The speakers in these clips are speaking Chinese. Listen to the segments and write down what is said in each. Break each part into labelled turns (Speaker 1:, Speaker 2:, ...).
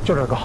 Speaker 1: 就这个。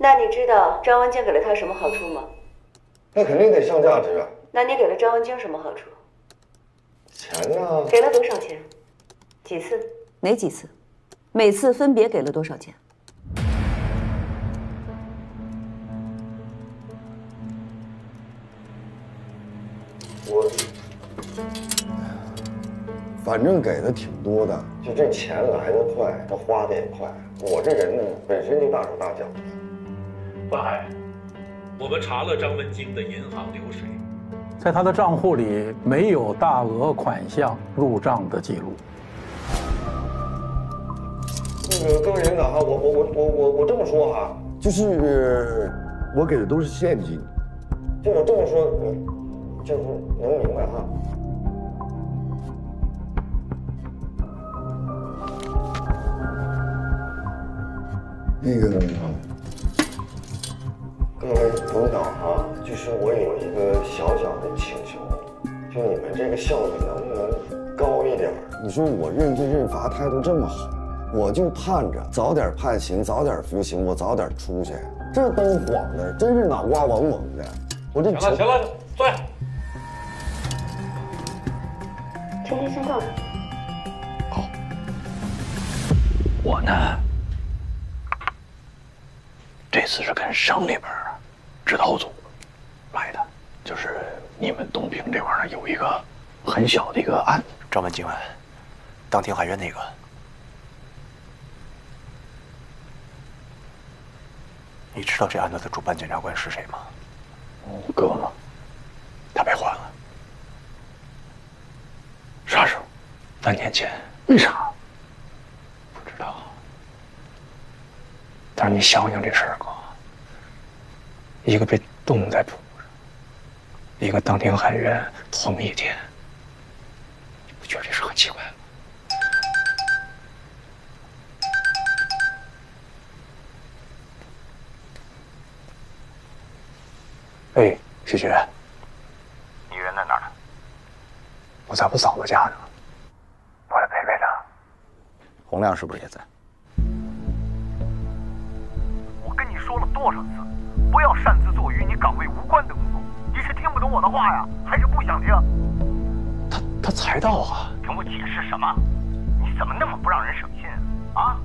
Speaker 2: 那你知道张文静给了他什么好处吗？
Speaker 3: 那肯定得上价值啊。
Speaker 2: 那你给了张文静什么好处？
Speaker 3: 钱呢？
Speaker 2: 给了多少钱？几次？哪几次？每次分别给了多少钱？
Speaker 3: 反正给的挺多的，就这钱来得快，他花的也快。我这人呢，本身就大手大脚的。
Speaker 4: 范海，我们查了张文京的银行流水，
Speaker 1: 在他的账户里没有大额款项入账的记录。
Speaker 3: 那个各位领导哈，我这么说哈，就是我给的都是现金，就我这么说，你就是能明白哈。那个各位领导哈，就是我有一个小小的请求，就你们这个效率能不能高一点？你说我认罪认罚态度这么好，我就盼着早点判刑，早点服刑，我早点出去。这灯晃的真是脑瓜嗡嗡的。我这
Speaker 4: 行了，坐下。
Speaker 2: 今天先到这。
Speaker 1: 好，我呢，这次是跟省里边指导组来的，就是你们东平这块呢有一个很小的一个案子，
Speaker 5: 张文京案，当庭海院那个。你知道这案子的主办检察官是谁吗？
Speaker 1: 哥吗？他被换了。啥时候？3年前。为啥？不知道。但是你想想这事儿，哥，一个被冻在铺上，一个当庭海院同一天，你不觉得这事很奇怪吗？哎，许雪，
Speaker 5: 你人在哪儿呢？
Speaker 1: 我在我嫂子家呢，我来陪陪她。
Speaker 5: 洪亮是不是也在？我跟你说了多少次，不要擅自做与你岗位无关的工作。你是听不懂我的话呀，还是不想听？
Speaker 1: 他才到啊！
Speaker 5: 跟我解释什么？你怎么那么不让人省心啊？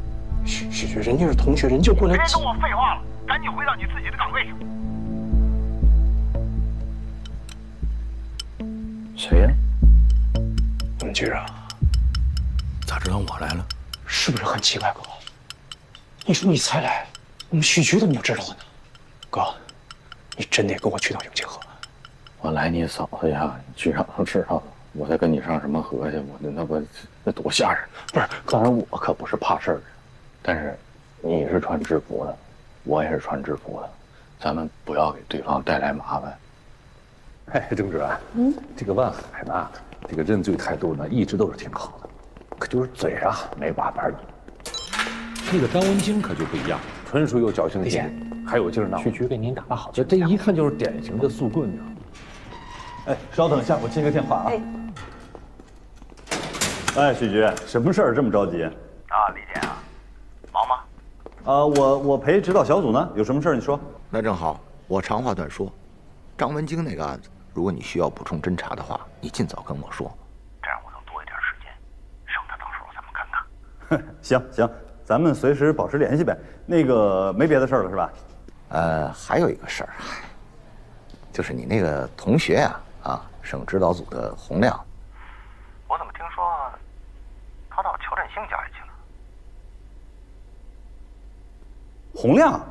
Speaker 1: 许雪，人家是同学，人就过来。
Speaker 5: 别跟我废话了，赶紧回到你自己的岗位上。
Speaker 1: 谁呀？我们局长。
Speaker 5: 咋知道我来了？
Speaker 1: 是不是很奇怪，哥？你说你才来，我们许局怎么就知道了呢？哥，你真得跟我去趟永清河。
Speaker 6: 我来你嫂子家，局长都知道了，我再跟你上什么河去？那多吓人！
Speaker 1: 不是，
Speaker 6: 当然我可不是怕事儿的，但是你是穿制服的，我也是穿制服的，咱们不要给对方带来麻烦。
Speaker 7: 哎，郑主任，这个万海呢，这个认罪态度呢，一直都是挺好的，可就是嘴啊没把门。那个张文京可就不一样，纯属有侥幸心理，还有劲儿闹。
Speaker 1: 许局给您打了好
Speaker 7: 这一看就是典型的宿棍，你知道吗？哎，稍等一下，我接个电话啊。哎，许局，什么事儿这么着急？
Speaker 5: 啊，李健啊，忙吗？
Speaker 7: 我陪指导小组呢，有什么事儿你说。
Speaker 5: 那正好，我长话短说，张文京那个案子，如果你需要补充侦查的话，你尽早跟我说，这样我能多一点时间，省得到时候咱们尴尬。
Speaker 7: 行，咱们随时保持联系呗。那个没别的事儿了是吧？
Speaker 5: 还有一个事儿，就是你那个同学呀，省指导组的洪亮，我怎么听说他到乔振兴家里去了？
Speaker 7: 洪亮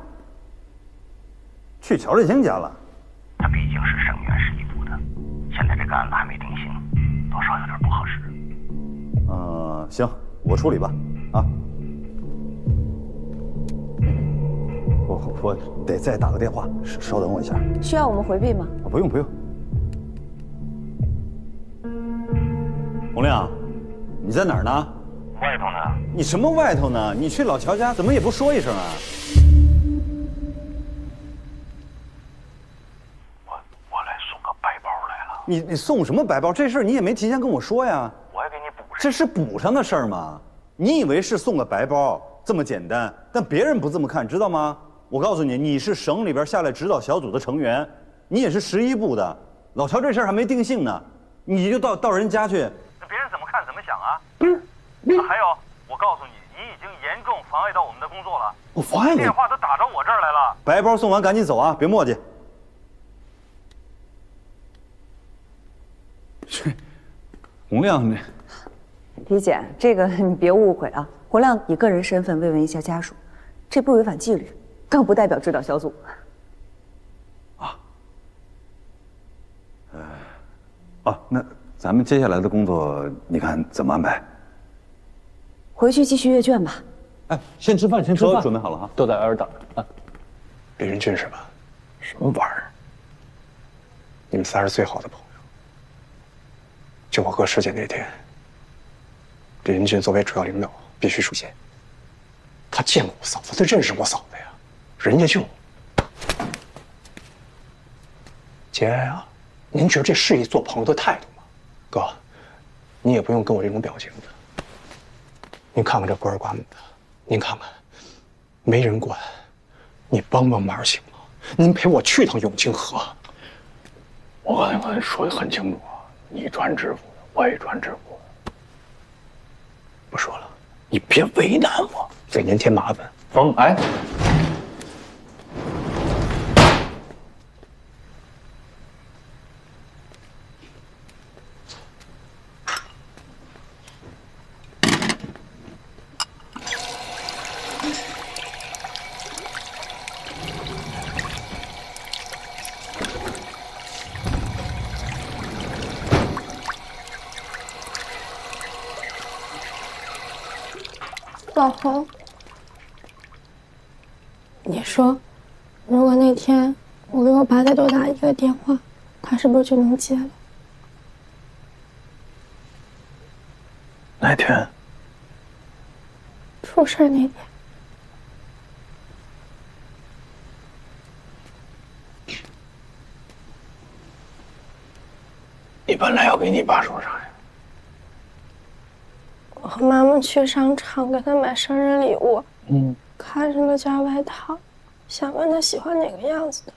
Speaker 7: 去乔振兴家了？
Speaker 5: 他毕竟是省院市一部的，现在这个案子还没定性，多少有点不合适。
Speaker 7: 行，我处理吧。啊，我得再打个电话，稍等我一下。
Speaker 2: 需要我们回避吗？
Speaker 7: 不用。洪亮，你在哪儿呢？
Speaker 5: 外头呢？
Speaker 7: 你什么外头呢？你去老乔家怎么也不说一声啊？
Speaker 5: 我来送个白包来了。
Speaker 7: 你送什么白包？这事儿你也没提前跟我说呀。
Speaker 5: 我也给你补上。
Speaker 7: 这是补上的事儿吗？你以为是送个白包这么简单？但别人不这么看，知道吗？我告诉你，你是省里边下来指导小组的成员，你也是11部的。老乔这事儿还没定性呢，你就到人家去。
Speaker 5: 那别人怎么看怎么想啊？还有，我告诉你，你已经严重妨碍到我们的工作了。
Speaker 7: 我妨碍你？
Speaker 5: 电话都打着我这儿来了。
Speaker 7: 白包送完赶紧走啊，别磨叽。洪亮，你
Speaker 2: 李姐，这个你别误会啊。洪亮以个人身份慰问一下家属，这不违反纪律，更不代表指导小组。
Speaker 7: 那咱们接下来的工作，你看怎么安排？
Speaker 2: 回去继续阅卷吧。
Speaker 1: 哎，先吃饭。
Speaker 7: 车准备好了哈，
Speaker 1: 都在那儿等着啊。李仁俊是吧？
Speaker 7: 什么玩意儿？
Speaker 1: 你们仨是最好的朋友。就我哥事件那天，李仁俊作为主要领导必须出现。他见过我嫂子，他认识我嫂子呀，人家就姐呀。您觉得这是一做朋友的态度吗？哥，你也不用跟我这种表情的。您看看这孤儿寡母的，您看看，没人管，你帮帮忙行吗？您陪我去趟永清河。
Speaker 6: 我刚才跟你说的很清楚，你穿制服的，我也穿制服的。
Speaker 1: 不说了，你别为难我，给您添麻烦。
Speaker 6: 哎。
Speaker 8: 老洪，你说，如果那天我给我爸再多打一个电话，他是不是就能接了？
Speaker 6: 哪天？
Speaker 8: 出事那天。
Speaker 6: 你本来要给你爸说啥呀？
Speaker 8: 我和妈妈去商场给他买生日礼物，看上了件外套，想问他喜欢哪个样子的。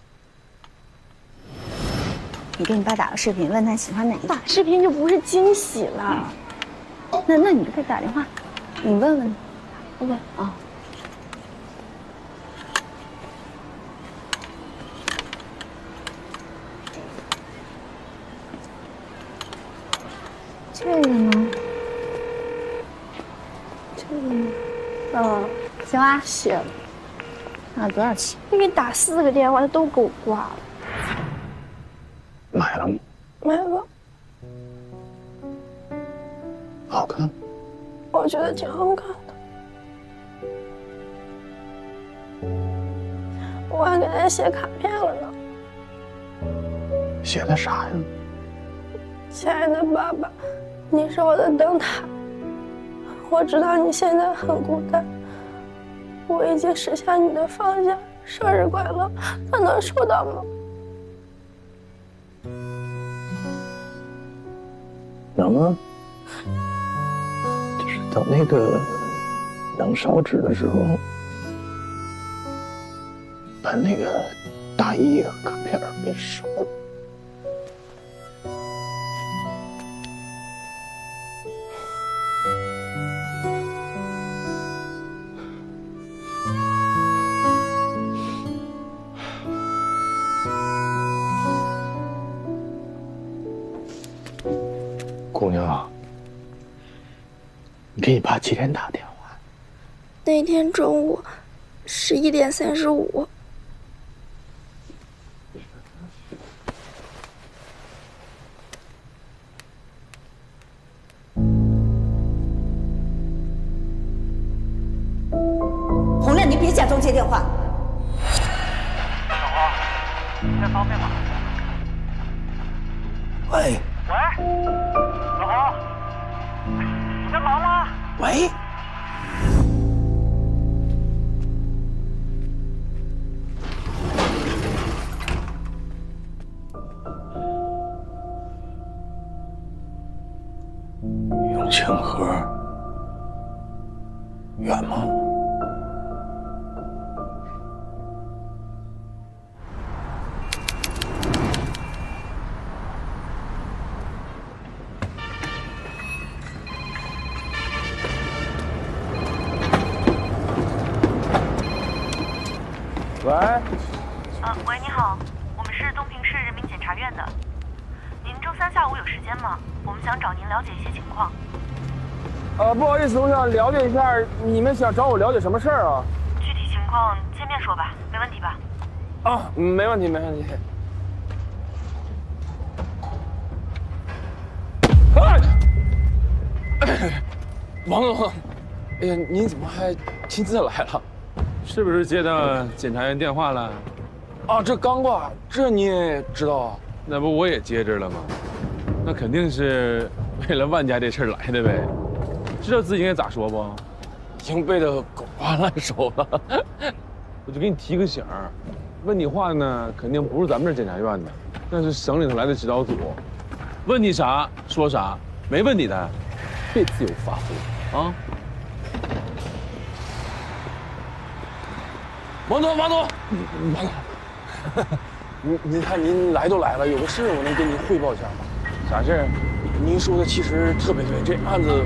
Speaker 2: 你给你爸打个视频，问他喜欢哪个。
Speaker 8: 打视频就不是惊喜了。
Speaker 2: 那你就给他打电话，你问问。
Speaker 8: 问
Speaker 2: 啊。这个呢？这个呢？行啊，
Speaker 8: 行。
Speaker 2: 那多少钱？
Speaker 8: 我给你打4个电话，他都给我挂了。
Speaker 6: 买了吗？
Speaker 8: 买了。
Speaker 6: 好看？
Speaker 8: 我觉得挺好看的。我还给他写卡片了呢。
Speaker 6: 写的啥呀？
Speaker 8: 亲爱的爸爸，你是我的灯塔。我知道你现在很孤单，我已经实现你的放下。生日快乐，他能收到吗？
Speaker 6: 能啊，就是等那个能烧纸的时候，把那个大衣和卡片给烧了。姑娘，你给你爸几点打电话？
Speaker 8: 那天中午11点35。
Speaker 2: 洪亮，你别假装接电话。
Speaker 9: 小花，你现在方便吗？
Speaker 1: 喂。
Speaker 9: 喂，老黄，你在忙吗？
Speaker 1: 喂。
Speaker 6: 永庆河远吗？
Speaker 9: 喂。
Speaker 10: 喂，你好，我们是东平市人民检察院的。您周3下午有时间吗？我们想找您了解一些情况。
Speaker 9: 不好意思，我想了解一下，你们想找我了解什么事儿啊？
Speaker 10: 具体情况见面说吧，没问题吧？
Speaker 9: 啊，没问题，没问题。王总，哎呀，您怎么还亲自来了？
Speaker 11: 是不是接到检察院电话了？
Speaker 9: 啊，这刚挂，这你也知道啊？
Speaker 11: 那不我也接着了吗？那肯定是为了万家这事儿来的呗。知道自己应该咋说不？
Speaker 9: 已经背得狗瓜烂熟了。
Speaker 11: 我就给你提个醒儿，问你话呢，肯定不是咱们这检察院的，那是省里头来的指导组。问你啥说啥，没问你的，别自由发挥啊！
Speaker 9: 王总，王总，您看您来都来了，有个事我能跟您汇报一下吗？
Speaker 11: 啥事儿？
Speaker 9: 您说的其实特别对，这案子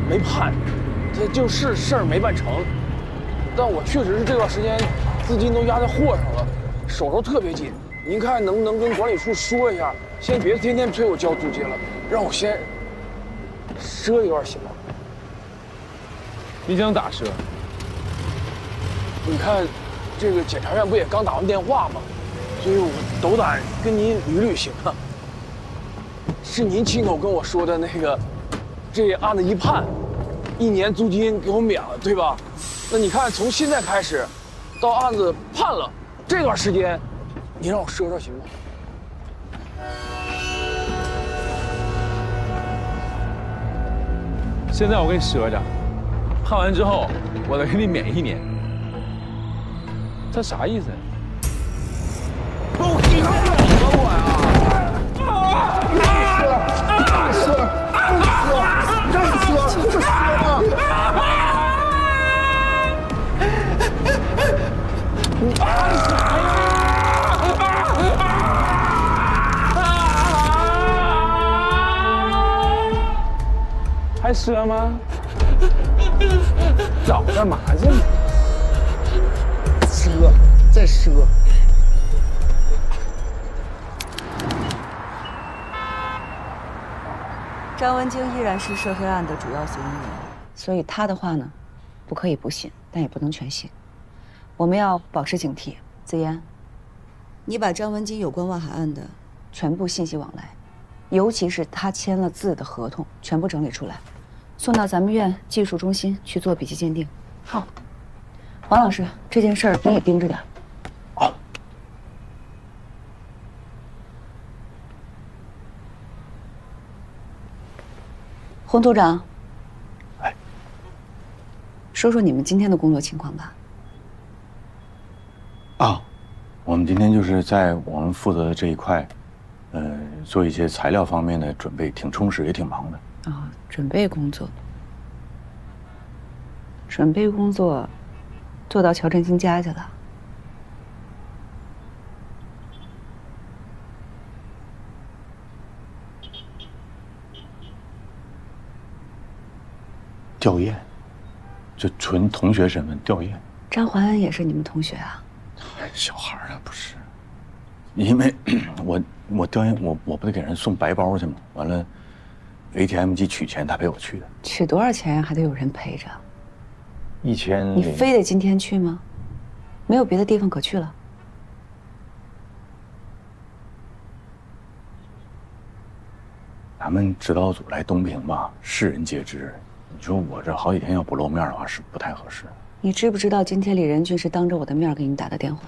Speaker 9: 没判，这就是事儿没办成。但我确实是这段时间资金都压在货上了，手头特别紧。您看能不能跟管理处说一下，先别天天催我交租金了，让我先赊一段行吗？
Speaker 11: 你想咋赊？
Speaker 9: 你看，这个检察院不也刚打完电话吗？所以我斗胆跟您捋行啊。是您亲口跟我说的那个，这案子一判，1年租金给我免了，对吧？那你看，从现在开始，到案子判了这段时间，你让我赊行吗？
Speaker 11: 现在我给你赊着，判完之后我再给你免1年。这啥意思呀？
Speaker 9: 不给我呀！
Speaker 11: 还赊吗？找干嘛去？
Speaker 1: 赊，再赊。
Speaker 2: 张文京依然是涉黑案的主要嫌疑人，所以他的话呢，不可以不信，但也不能全信。我们要保持警惕。子妍，你把张文京有关万海案的全部信息往来，尤其是他签了字的合同，全部整理出来，送到咱们院技术中心去做笔迹鉴定。好，王老师，这件事儿你也盯着点。
Speaker 1: 好。
Speaker 2: 洪组长，哎，说说你们今天的工作情况吧。
Speaker 6: 啊，我们今天就是在我们负责的这一块，做一些材料方面的准备，挺充实，也挺忙的。
Speaker 2: 啊，准备工作。准备工作，做到乔振兴家去了。
Speaker 6: 吊唁，就纯同学身份吊唁。
Speaker 2: 张怀恩也是你们同学啊？
Speaker 6: 小孩啊，不是。因为我吊唁，我不得给人送白包去吗？完了 ，ATM 机取钱，他陪我去的。
Speaker 2: 取多少钱呀？还得有人陪着。
Speaker 6: 1000。
Speaker 2: 你非得今天去吗？没有别的地方可去了？
Speaker 6: 咱们指导组来东平吧，世人皆知。你说我这好几天要不露面的话，是不太合适。
Speaker 2: 你知不知道今天李仁俊是当着我的面给你打的电话？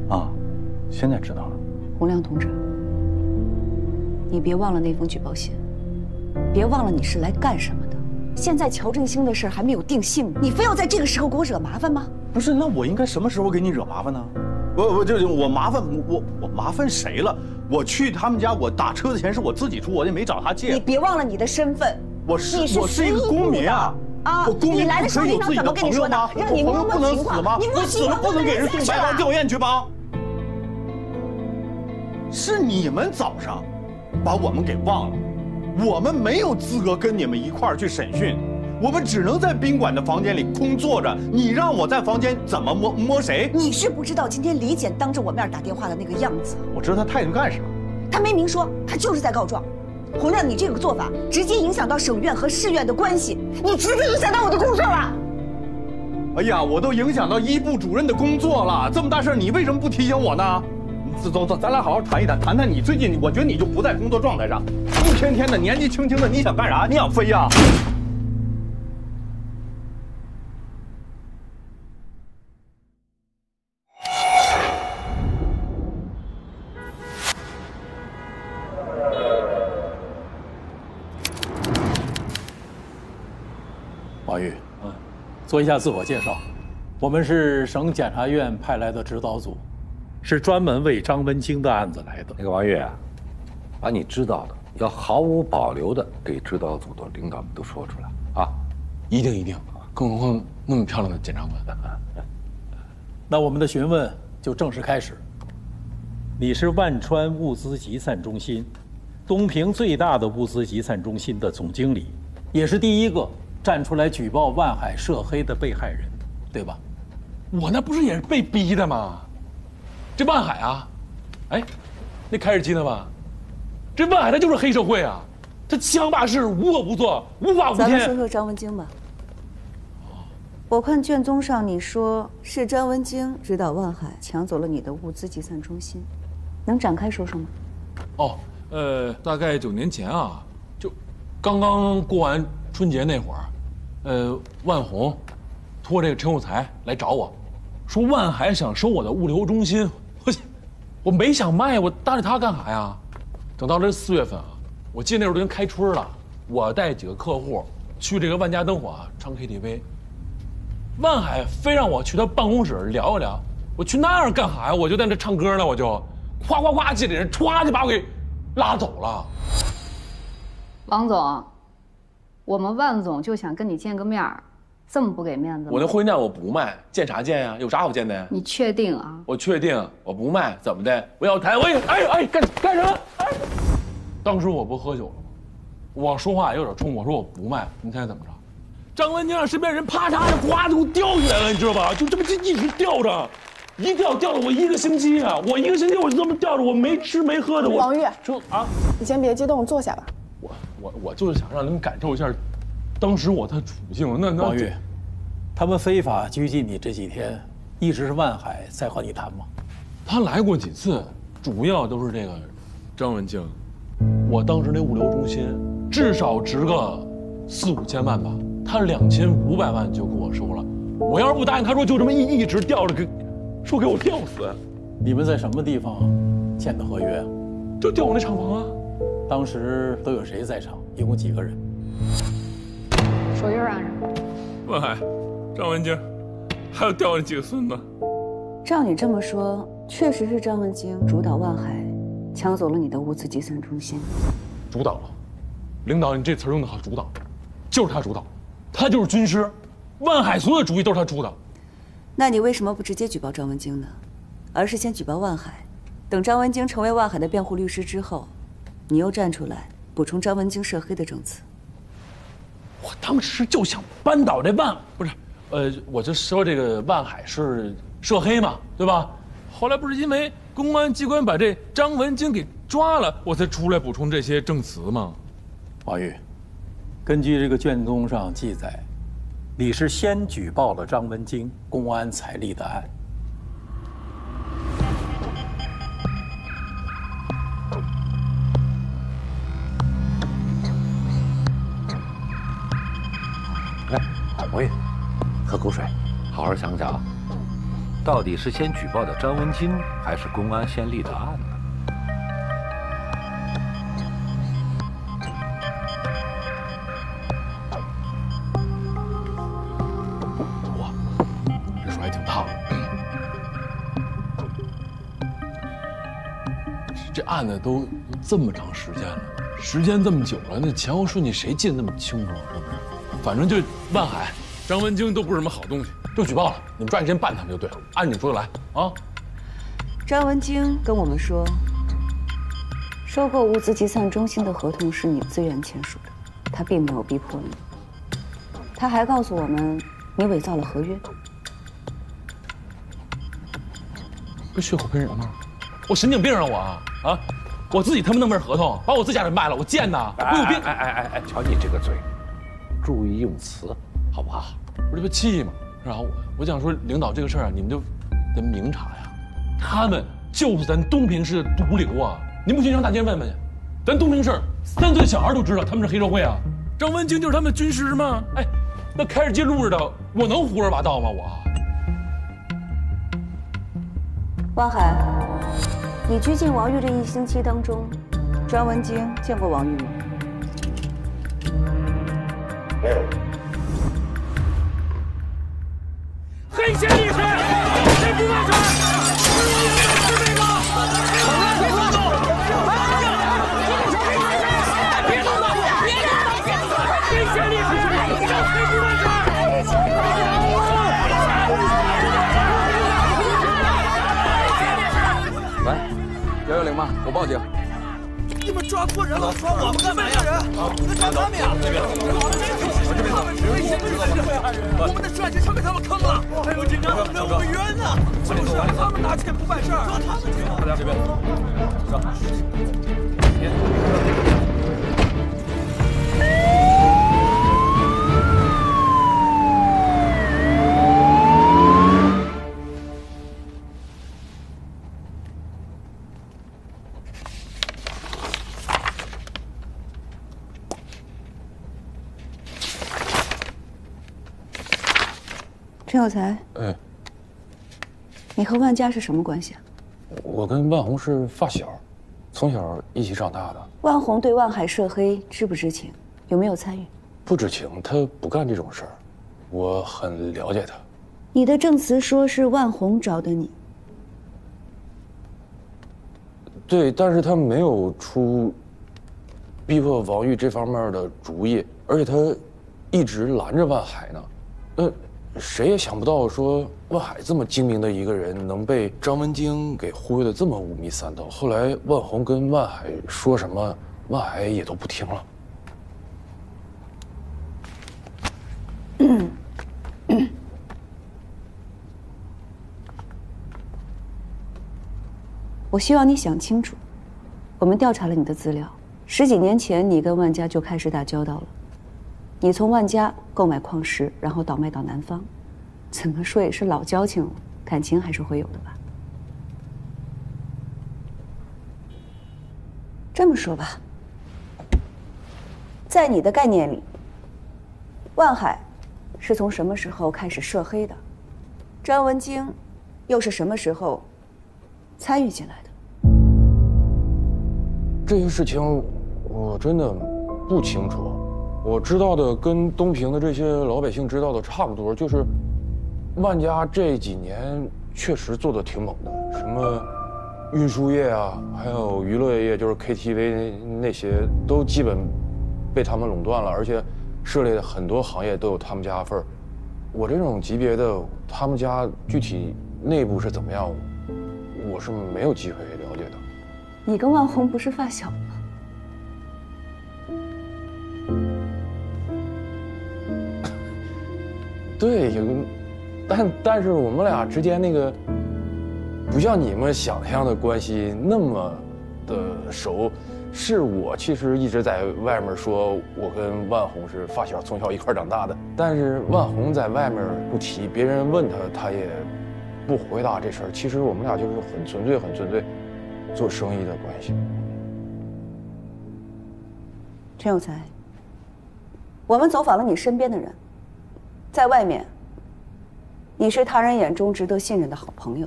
Speaker 6: 啊，现在知道了。
Speaker 2: 洪亮同志，你别忘了那封举报信，别忘了你是来干什么的。现在乔振兴的事还没有定性，你非要在这个时候给我惹麻烦吗？
Speaker 7: 不是，那我应该什么时候给你惹麻烦呢？我麻烦我麻烦谁了？我去他们家，我打车的钱是我自己出，我也没找他借。
Speaker 2: 你别忘了你的身份，
Speaker 7: 我是一个公民啊！
Speaker 2: 啊，
Speaker 7: 我公民
Speaker 2: 你来的时候领导怎么跟你说的？让你摸摸情况，你摸情况
Speaker 7: 不能给人送白包吊唁去吧？是你们早上把我们给忘了，我们没有资格跟你们一块儿去审讯。我们只能在宾馆的房间里空坐着，你让我在房间怎么摸谁？
Speaker 2: 你是不知道今天李检当着我面打电话的那个样子。
Speaker 7: 我知道他态度干什么。
Speaker 2: 他没明说，他就是在告状。洪亮，你这个做法直接影响到省院和市院的关系，你直接影响到我的工作了。
Speaker 7: 哎呀，我都影响到一部主任的工作了，这么大事你为什么不提醒我呢？走，咱俩好好谈一谈，谈谈你最近，我觉得你就不在工作状态上，一天天的年纪轻轻的，你想干啥？你想飞呀？
Speaker 4: 王玉，做一下自我介绍。我们是省检察院派来的指导组，是专门为张文京的案子来的。
Speaker 12: 那个王玉啊，把你知道的要毫无保留的给指导组的领导们都说出来啊！
Speaker 11: 一定，更何况那么漂亮的检察官。
Speaker 4: 那我们的询问就正式开始。你是万川物资集散中心，东平最大的物资集散中心的总经理，也是第一个站出来举报万海涉黑的被害人，对吧？
Speaker 11: 我那不是也是被逼的吗？这万海啊，哎，那凯尔基呢吧？这万海他就是黑社会啊，他枪霸市，无恶不作，无法无天。
Speaker 2: 咱们说说张文京吧。我看卷宗上你说是张文京指导万海抢走了你的物资集散中心，能展开说说吗？
Speaker 11: 哦，大概9年前啊，就刚刚过完春节那会儿，万红托这个陈有才来找我，说万海想收我的物流中心，我没想卖，我搭理他干啥呀？等到这4月份啊，我记得那时候都已经开春了，我带几个客户去这个万家灯火唱 KTV， 万海非让我去他办公室聊一聊，我去那儿干啥呀？我就在那唱歌呢，我就夸夸夸几个人歘就把我给拉走了。
Speaker 13: 王总，我们万总就想跟你见个面儿，这么不给面子吗？
Speaker 11: 我那婚宴我不卖，见啥见呀？有啥好见的呀？
Speaker 13: 你确定啊？
Speaker 11: 我确定，我不卖，怎么的？我要谈，我也干什么？哎，当时我不喝酒了吗？我说话有点冲，我说我不卖，你猜怎么着？张文静让身边人啪嚓就呱就给我吊起来了，你知道吧？就这么一直吊着，一吊了我1个星期啊！我1个星期我就这么吊着，我没吃没喝的。
Speaker 14: 王玉，
Speaker 11: 你
Speaker 14: 先别激动，坐下吧。
Speaker 11: 我就是想让你们感受一下，当时我的处境。那
Speaker 4: 王玉，他们非法拘禁你这几天，一直是万海在和你谈吗？
Speaker 11: 他来过几次，主要都是这个张文静。我当时那物流中心至少值个4、5千万吧，他2500万就给我收了。我要是不答应，他说就这么一直吊着，说给我吊死。
Speaker 4: 你们在什么地方签的合约啊？
Speaker 11: 就吊我那厂房啊。
Speaker 4: 当时都有谁在场？一共几个人？
Speaker 13: 手印按上。
Speaker 11: 万海、张文静，还有吊那几个孙子。
Speaker 2: 照你这么说，确实是张文京主导万海抢走了你的物资集散中心。
Speaker 11: 主导，领导，你这词用得好，主导，就是他主导，他就是军师，万海所有的主意都是他出的。
Speaker 2: 那你为什么不直接举报张文京呢？而是先举报万海，等张文京成为万海的辩护律师之后，你又站出来补充张文京涉黑的证词。
Speaker 11: 我当时就想扳倒这我就说这个万海是涉黑嘛，对吧？后来不是因为公安机关把这张文京给抓了，我才出来补充这些证词吗？
Speaker 4: 王玉，根据这个卷宗上记载，你是先举报了张文京，公安才立的案。
Speaker 12: 来，王玉，喝口水，好好想想啊，到底是先举报的张文京，还是公安先立的案呢？
Speaker 11: 这水还挺烫。这案子都这么长时间了，时间这么久了，那前后顺序谁记得那么清楚？是不是？反正就万海、张文京都不是什么好东西，就举报了，你们抓紧时间办他们就对了，按你说的来啊。
Speaker 2: 张文京跟我们说，收购物资集散中心的合同是你自愿签署的，他并没有逼迫你。他还告诉我们，你伪造了合约。
Speaker 11: 不血口喷人吗？我神经病啊我啊！我自己他妈弄份合同，把我自家人卖了，我贱呐！我有病！
Speaker 12: 哎，瞧你这个嘴，注意用词，好不好？
Speaker 11: 我这不气吗？是吧？我想说，领导这个事儿啊，你们就得明察呀。他们就是咱东平市的毒瘤啊！您不信上大街问问去，咱东平市3岁的小孩都知道他们是黑社会啊。张文京就是他们的军师吗？哎，那开着街路似的，我能胡说八道吗？
Speaker 2: 汪海，你拘禁王玉这1星期当中，张文京见过王玉吗？
Speaker 3: 没有。
Speaker 15: 黑线历史，谁不外传？是我赢的是这个。别动！别动！黑线历史，谁不外传？
Speaker 9: 喂，110吗？我报警。
Speaker 15: 你们抓错人了，抓我们干嘛呀？你们抓他们呀！我这边我们的帅气全被他们坑了，还有这个让我们冤呢！就是他们拿钱不办事儿，抓他们去！
Speaker 9: 这边，
Speaker 2: 陈有才，
Speaker 16: 哎，
Speaker 2: 你和万家是什么关系啊？
Speaker 16: 我跟万红是发小，从小一起长大的。
Speaker 2: 万红对万海涉黑知不知情？有没有参与？
Speaker 16: 不知情，他不干这种事儿，我很了解他。
Speaker 2: 你的证词说是万红找的你。
Speaker 16: 对，但是他没有出逼迫王玉这方面的主意，而且他一直拦着万海呢。谁也想不到说万海这么精明的一个人，能被张文京给忽悠得这么5迷3道。后来万红跟万海说什么，万海也都不听了。
Speaker 2: 我希望你想清楚，我们调查了你的资料，10几年前你跟万家就开始打交道了。你从万家购买矿石，然后倒卖到南方，怎么说也是老交情了，感情还是会有的吧？这么说吧，在你的概念里，万海是从什么时候开始涉黑的？张文京又是什么时候参与进来的？
Speaker 16: 这些事情我真的不清楚，我知道的跟东平的这些老百姓知道的差不多，就是万家这几年确实做的挺猛的，什么运输业啊，还有娱乐业，就是 KTV 那些都基本被他们垄断了，而且涉猎的很多行业都有他们家份儿。我这种级别的，他们家具体内部是怎么样，我是没有机会了解的。
Speaker 2: 你跟万红不是发小吗？
Speaker 16: 对，有个，但是我们俩之间那个，不像你们想象的关系那么的熟。是我其实一直在外面说，我跟万红是发小，从小一块长大的。但是万红在外面不提，别人问他，他也不回答这事儿。其实我们俩就是很纯粹做生意的关系。
Speaker 2: 陈有才，我们走访了你身边的人，在外面，你是他人眼中值得信任的好朋友；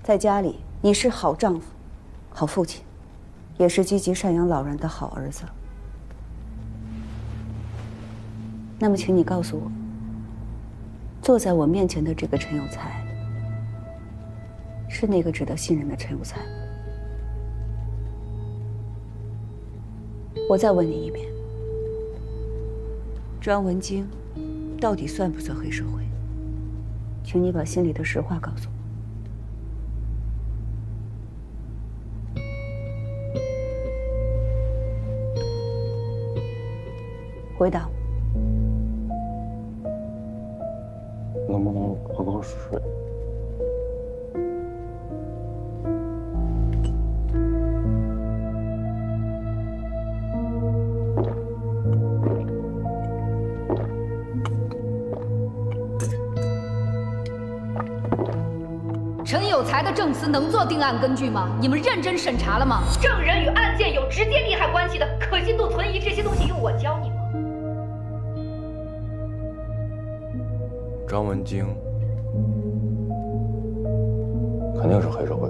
Speaker 2: 在家里，你是好丈夫、好父亲。也是积极赡养老人的好儿子。那么，请你告诉我，坐在我面前的这个陈有才，是那个值得信任的陈有才？我再问你一遍，张文京到底算不算黑社会？请你把心里的实话告诉我。回答我。
Speaker 16: 能不能喝口水？
Speaker 13: 陈有才的证词能做定案根据吗？你们认真审查了吗？证人与案件有直接利害关系的，可信度、存疑这些东西用我教你吗？
Speaker 16: 张文京肯定是黑社会。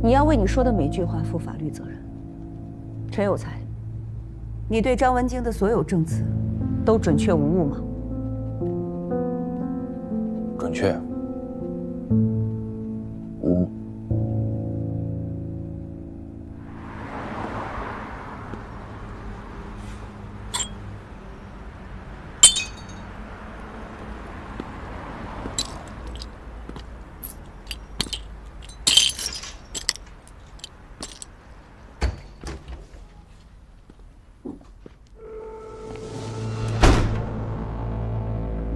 Speaker 2: 你要为你说的每句话负法律责任。陈有才，你对张文京的所有证词都准确无误吗？
Speaker 16: 准确。无误。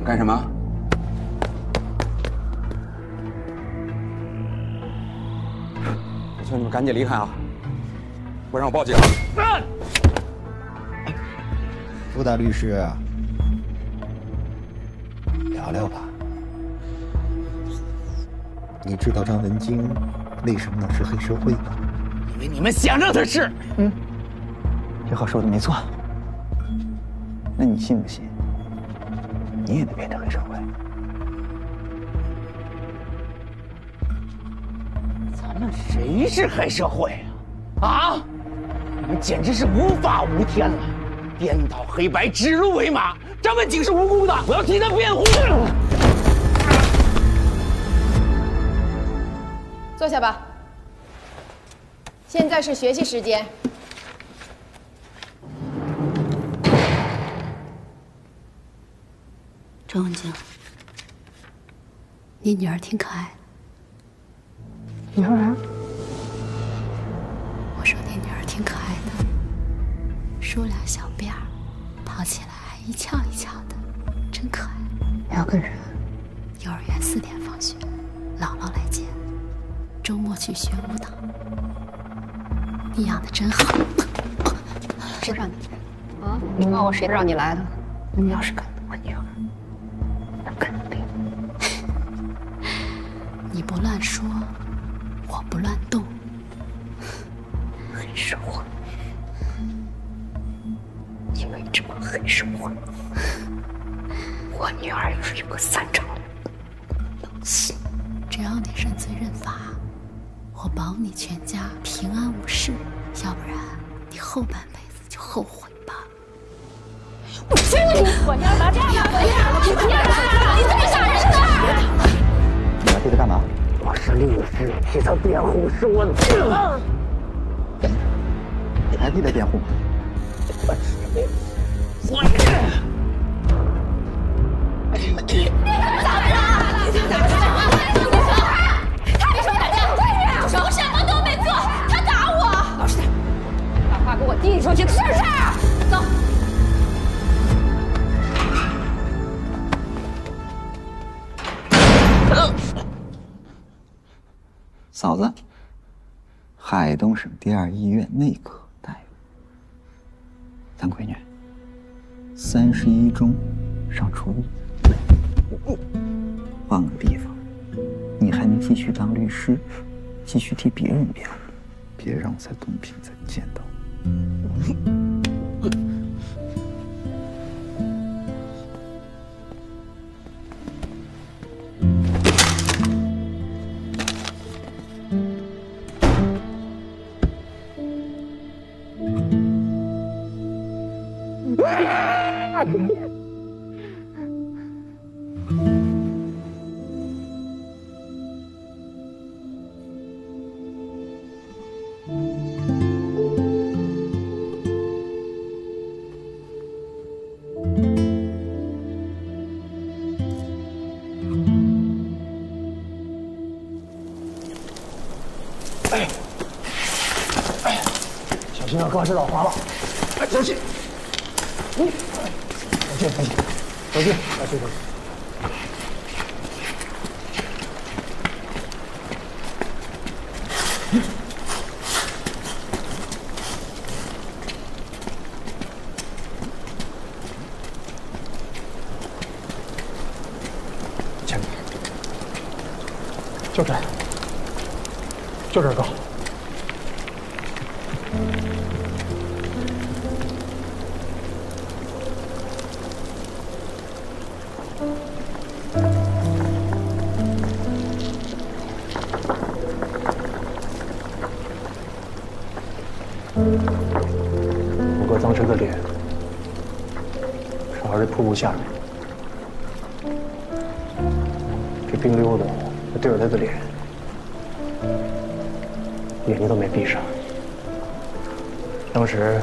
Speaker 14: 干什么？我求你们赶紧离开啊！不然我报警。
Speaker 17: 苏大律师，聊聊吧。你知道张文京为什么能是黑社会吗？
Speaker 1: 因为你们想让他是。这话说的没错。那你信不信？你也得变成黑社会？咱们谁是黑社会啊？啊！你们简直是无法无天了，颠倒黑白，指鹿为马。张文京是无辜的，我要替他辩护。
Speaker 18: 坐下吧。现在是学习时间。
Speaker 19: 张文京，你女儿挺可爱的。
Speaker 8: 你说啥？
Speaker 19: 我说你女儿挺可爱的，梳俩小辫儿，笑起来一翘一翘的，真可爱。
Speaker 2: 2个人。
Speaker 19: 幼儿园4点放学，姥姥来接，周末去学舞蹈。你养的真好。
Speaker 2: 谁让你来？啊？你问我谁让你来的？你要是敢动我女儿，那肯定。
Speaker 19: 你不乱说，我不乱动。
Speaker 2: 黑社会，你们这帮黑社会，我女儿要是有个3长两短，能信？
Speaker 19: 只要你认罪认罚，我保你全家平安无事。要不然，你后半辈子就后悔吧。
Speaker 2: 我去你！我要打架了！你这么吓人的！
Speaker 17: 你来这里干嘛？
Speaker 1: 我是律师，替他辩护是我的责任。
Speaker 17: 你还替他辩护？
Speaker 13: 我什么都没做，他打我。老实点，把话给我递出去，是不是？走。
Speaker 17: 嫂子，海东省第2医院内科大夫，咱闺女31中上初一，换个地方，你还能继续当律师，继续替别人辩护，别让我在东平再见到你。
Speaker 1: 小心啊，哥，这老滑了。哎，小心！你，小心，小心，小心，小心，小心。前面，就这，就这儿，哥。我哥当时的脸是还是瀑布下面，这冰溜的对着他的脸，眼睛都没闭上。当时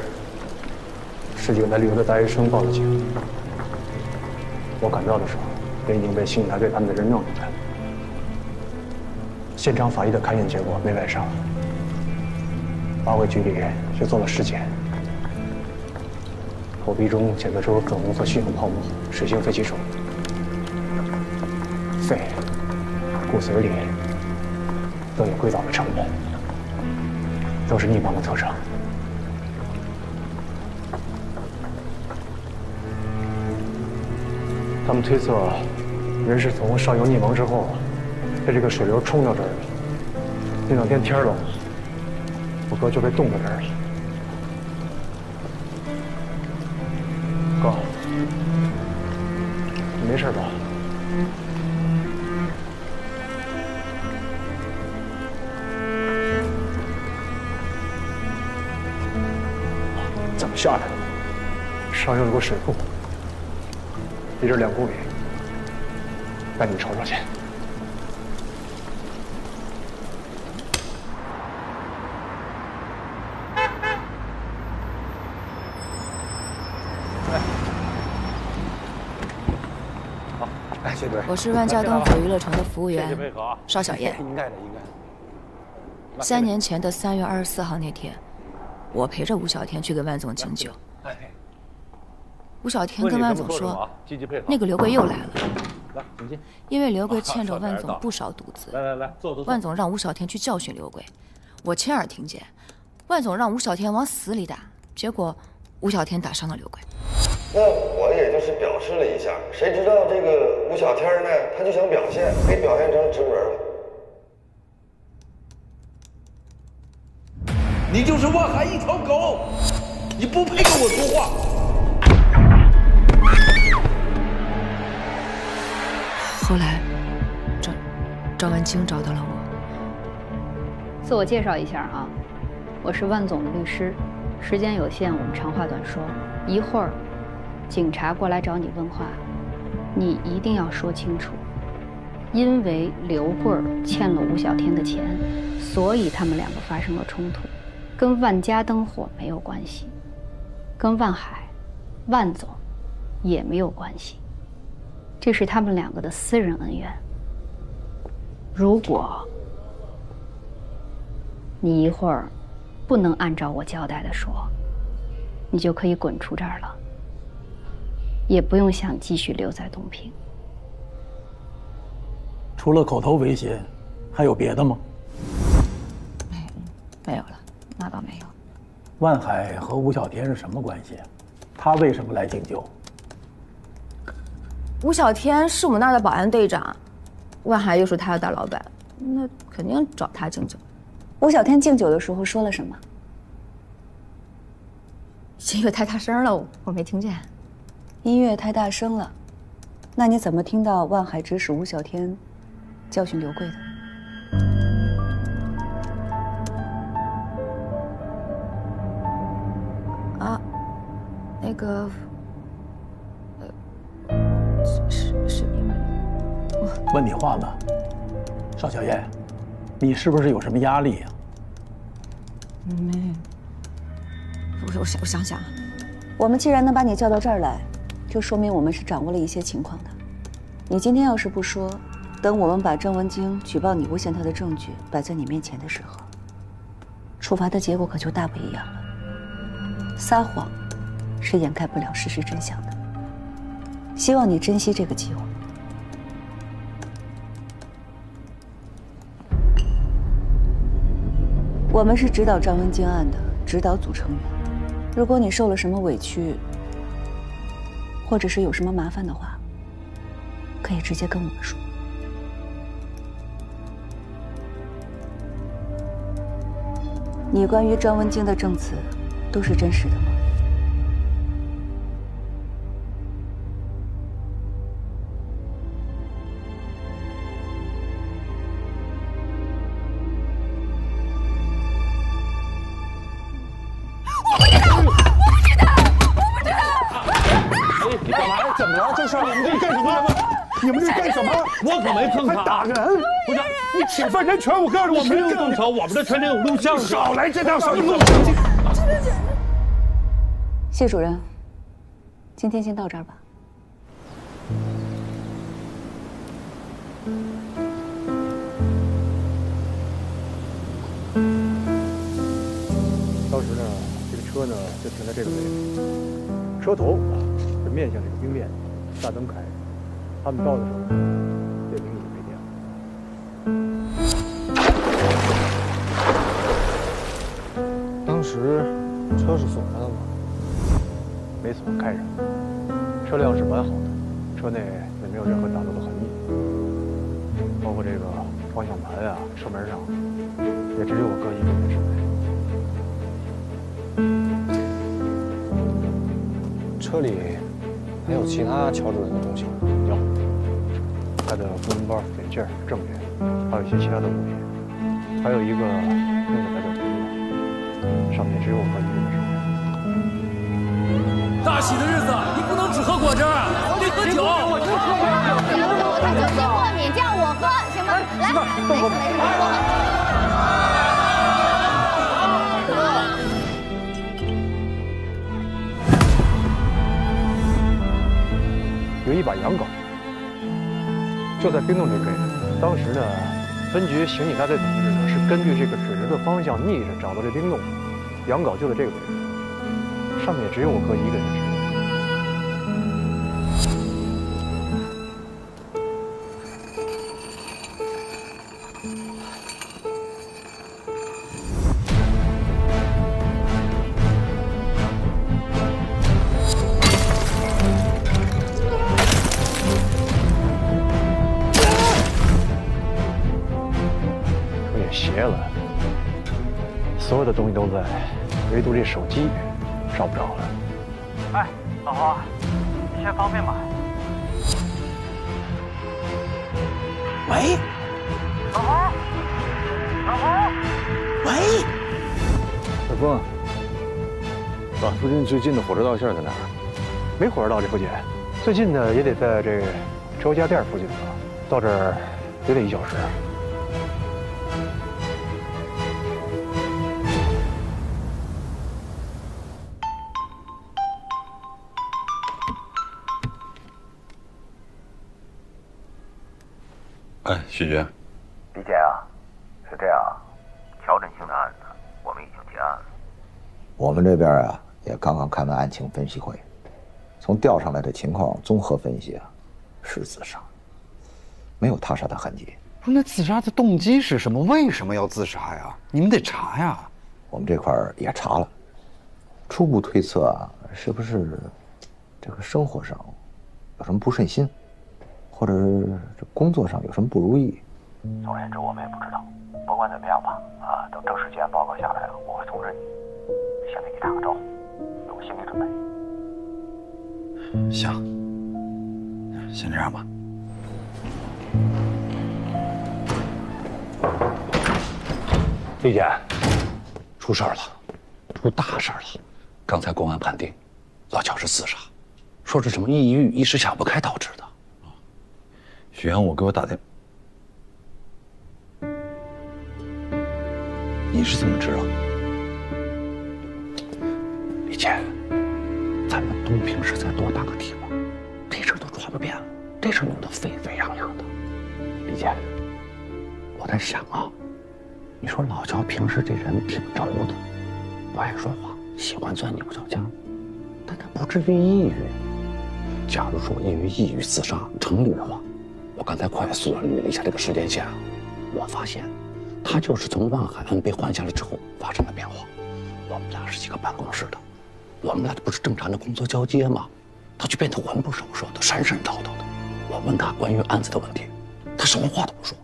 Speaker 1: 是有的旅游的大学生报的警，我赶到的时候，人已经被刑警大队他们的人弄出来了。现场法医的勘验结果没外伤，发回局里去做了尸检，口鼻中检测出粉红色血红泡沫，水性肺气肿，肺、骨髓里都有硅藻的成分，都是逆盲的特征。他们推测，人是从上游逆盲之后，被这个水流冲到这儿了。那2天天冷，我哥就被冻在这儿了。哥，你没事吧？怎么下来的？上游有个水库。离这2公里，带你瞅瞅去。
Speaker 14: 好，哎，谢队。
Speaker 2: 我是万家灯火娱乐城的服务员邵小燕。
Speaker 14: 应该的，应该。
Speaker 2: 3年前的3月24号那天，我陪着吴小天去给万总敬酒。
Speaker 20: 吴小天跟万总说，那个刘贵又来了。
Speaker 11: 来，请进。
Speaker 20: 因为刘贵欠着万总不少赌资。
Speaker 11: 来，坐。
Speaker 20: 万总让吴小天去教训刘贵，我亲耳听见，万总让吴小天往死里打，结果吴小天打伤了刘贵。
Speaker 3: 那我也就是表示了一下，谁知道这个吴小天呢，他就想表现，给表现成直门了。
Speaker 15: 你就是万海一条狗，你不配跟我说话。
Speaker 20: 后来，赵文清找到了我。
Speaker 13: 自我介绍一下啊，我是万总的律师。时间有限，我们长话短说。一会儿，警察过来找你问话，你一定要说清楚。因为刘贵欠了吴小天的钱，所以他们两个发生了冲突，跟万家灯火没有关系，跟万海、万总也没有关系。这是他们两个的私人恩怨。如果你一会儿不能按照我交代的说，你就可以滚出这儿了，也不用想继续留在东平。
Speaker 4: 除了口头威胁，还有别的吗？
Speaker 20: 没有了，那倒没有。
Speaker 4: 万海和吴小天是什么关系？他为什么来敬酒？
Speaker 20: 吴小天是我们那儿的保安队长，万海又是他的大老板，那肯定找他敬酒。
Speaker 2: 吴小天敬酒的时候说了什么？
Speaker 20: 音乐太大声了，我没听见。
Speaker 2: 音乐太大声了，那你怎么听到万海指使吴小天教训刘贵的？
Speaker 20: 啊，那个，是因为我
Speaker 4: 问你话了，邵小燕，你是不是有什么压力呀？
Speaker 20: 没，我想想，
Speaker 2: 我们既然能把你叫到这儿来，就说明我们是掌握了一些情况的。你今天要是不说，等我们把郑文京举报你诬陷他的证据摆在你面前的时候，处罚的结果可就大不一样了。撒谎是掩盖不了事实真相的。希望你珍惜这个机会。我们是指导张文京案的指导组成员，如果你受了什么委屈，或者是有什么麻烦的话，可以直接跟我们说。你关于张文京的证词都是真实的吗？
Speaker 11: 你干嘛呀？怎么了？这事你们这干什么？你们这干什么？我可没碰他，还打人！不是你侵犯人权，我告诉你，我没有动手，我们的全程有录像。少来这套手段！
Speaker 2: 谢主任，今天先到这儿吧。
Speaker 1: 当时呢，这个车呢就停在这个位置，车头是面向这个冰面，大灯开着。他们到的时候呢，电瓶已经没电了。当时车是锁着的吗？没锁，开着。车辆是完好的，车内也没有任何打斗的痕迹，包括这个方向盘啊、车门上，也只有我哥一个人指纹。车里还有其他乔主任的东西吗？有，他的公文包、眼镜、证件，还有一些其他的物品，还有一个用的白酒瓶子，上面只有我哥一个人指纹。
Speaker 15: 大喜的日子，你不能只喝果汁啊，得喝酒。我就喝酒，酒精过敏，叫我喝行吗？来，没事，我喝。
Speaker 1: 有一把洋镐，就在冰洞这个位置。当时呢，分局刑警大队同志呢是根据这个指着的方向逆着找到这冰洞，洋镐就在这个位置，上面只有我哥一个人的指纹。所有的东西都在，唯独这手机找不着了。
Speaker 21: 哎，老侯，你现在方便吗？
Speaker 1: 喂，
Speaker 21: 老侯，老侯，
Speaker 1: 喂，
Speaker 6: 小峰，把附近最近的火车道线在哪儿？
Speaker 1: 没火车道这附近，最近的也得在这个周家店附近吧，到这儿也得1小时。
Speaker 6: 哎，许娟，
Speaker 5: 李姐啊，是这样，乔振兴的案子我们已经结案了。我们这边啊，也刚刚开完案情分析会，从调上来的情况综合分析啊，是自杀，没有他杀的痕迹。
Speaker 17: 那自杀的动机是什么？为什么要自杀呀？你们得查呀。
Speaker 5: 我们这块也查了，初步推测啊，是不是这个生活上有什么不顺心？或者这工作上有什么不如意？总而言之，我们也不知道。不管怎么样吧，等正式结案报告下来，我会通知你，先给你打个招呼，有个心理准备。
Speaker 6: 行，先这样吧。
Speaker 12: 李姐，出事儿了，出大事儿了！刚才公安判定，老乔是自杀，说是什么抑郁、一时想不开导致的。
Speaker 6: 许阳，我给我打电，你是怎么知道的？
Speaker 12: 李姐，咱们东平市才多大个地方，这事儿都传遍了，这事儿弄得沸沸扬扬的。李姐，我在想啊，你说老乔平时这人挺轴的，不爱说话，喜欢钻牛角尖，但他不至于抑郁。假如说因为抑郁自杀成立的话，我刚才快速的捋了一下这个时间线啊，我发现他就是从万海案被换下来之后发生了变化。我们俩是一个办公室的，我们俩不是正常的工作交接吗？他就变得魂不守舍的，神神叨叨的。我问他关于案子的问题，他什么话都不说，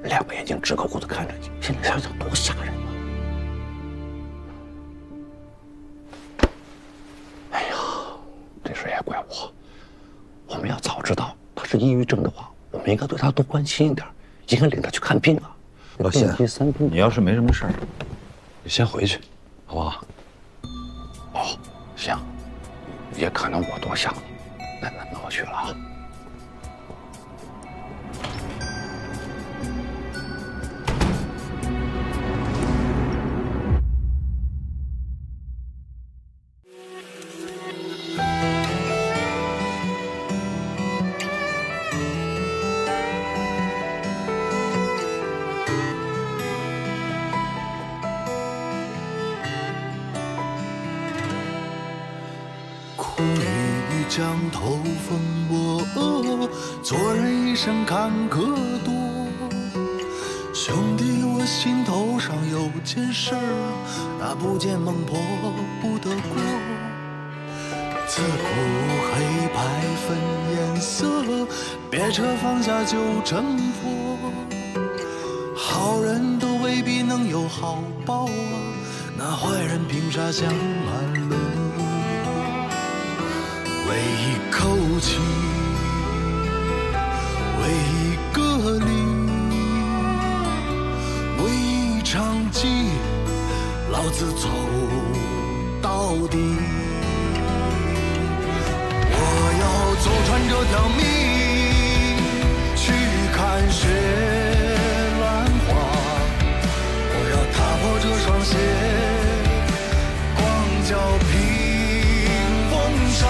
Speaker 12: 两个眼睛直勾勾的看着你。现在想想多吓人啊！哎呀，这事也怪我。我们要早知道他是抑郁症的话，我们应该对他多关心一点，应该领他去看病啊。
Speaker 6: 老谢，你要是没什么事儿，你先回去，好不好？
Speaker 12: 哦，行，也可能我多想你，那我去了啊。
Speaker 22: 江头风波，做人一生坎坷多。兄弟，我心头上有件事儿，那不见孟婆不得过。自古黑白分颜色，别扯放下就成佛。好人都未必能有好报啊，那坏人凭啥享安乐？为一口气，为一个理，为一场棋，老子走到底。我要走穿这条命，去看雪乱花。我要踏破这双鞋，光脚平风沙。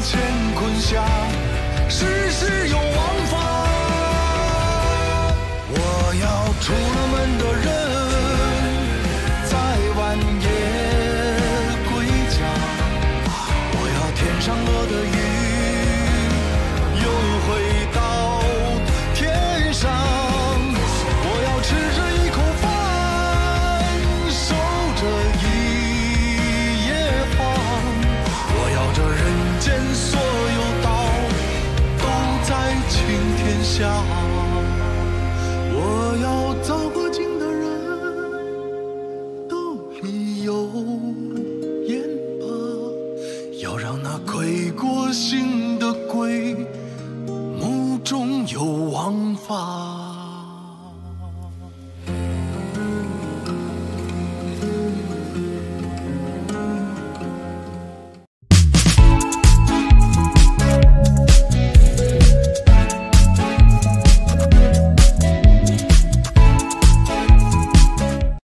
Speaker 22: 乾坤下，世事有王法。我要出了门的人，在晚夜归家。我要天上落的雨，又回到天上。我要吃着一口饭，守着一夜荒。我要这人间所有让那亏过心的鬼目中有王法。